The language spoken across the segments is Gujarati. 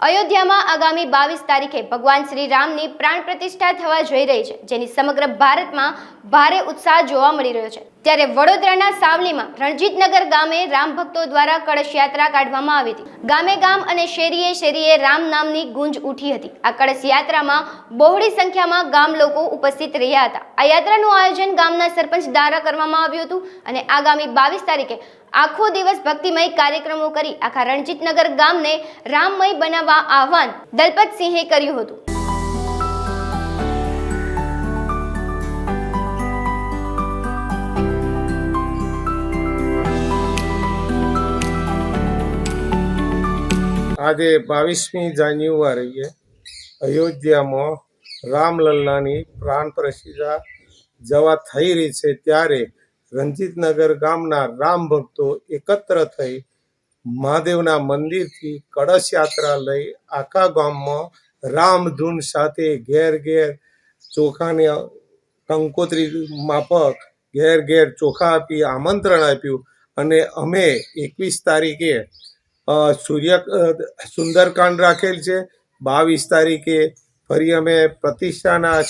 અયોધ્યામાં આગામી 22 તારીખે ભગવાન શ્રી રામની પ્રાણ પ્રતિષ્ઠા થવા જઈ રહી છે, જેની સમગ્ર ભારતમાં ભારે ઉત્સાહ જોવા મળી રહ્યો છે। ત્યારે વડોદરાના સાવલીમાં રણજીતનગર ગામે રામ ભક્તો દ્વારા કળશ યાત્રા કાઢવામાં આવી હતી। ગામે ગામ અને શેરીએ શેરીએ રામ નામની ગુંજ ઉઠી હતી। આ કળશ યાત્રામાં બહોળી સંખ્યામાં ગામ લોકો ઉપસ્થિત રહ્યા હતા। આ યાત્રાનું આયોજન ગામના સરપંચ દ્વારા કરવામાં આવ્યું હતું અને આગામી 22 તારીખે આખો દિવસ ભક્તિમય કાર્યક્રમો કરી આખા રણજીતનગર ગામને રામમય બનાવવા આહવાન દલપતસિંહે કર્યું હતું। આજે 22મી જાન્યુઆરીએ અયોધ્યામાં રામલલ્લાની પ્રાણ પ્રતિષ્ઠા જવા થઈ રહી છે, ત્યારે રણજીતનગર ગામના રામ ભક્તો એકત્ર થઈ મહાદેવના મંદિરથી કળશ યાત્રા લઈ આખા ગામમાં રામધૂન સાથે ઘેર ઘેર ચોખાની કંકોત્રી માફક ઘેર ઘેર ચોખા આપી આમંત્રણ આપ્યું અને અમે 21 તારીખે સુંદરકાંડ રાખેલ છે। 22 તારીખે ફરી અમે પ્રતિષ્ઠાના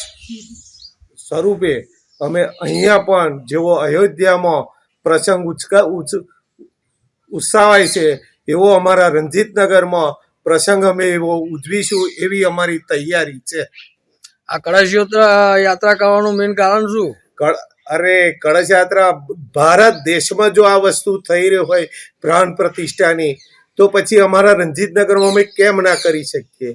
સ્વરૂપે અમે અહીંયા પણ જેવો અયોધ્યામાં પ્રસંગ ઉત્સાવાય છે એવો અમારા રણજીતનગરમાં પ્રસંગ અમે એવો ઉજવીશું એવી અમારી તૈયારી છે। આ કળશ યાત્રા કરવાનું મેઇન કારણ શું? કળશ યાત્રા ભારત દેશમાં જો આ વસ્તુ થઈ રહી હોય પ્રાણ પ્રતિષ્ઠાની, તો પછી અમારા રણજીતનગરમાં અમે કેમ ના કરી શકીએ?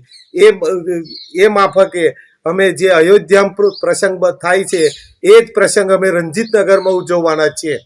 એ માફકે અમે જે અયોધ્યા પ્રસંગ થાય છે એ જ પ્રસંગ અમે રણજીતનગરમાં ઉજવવાના છીએ।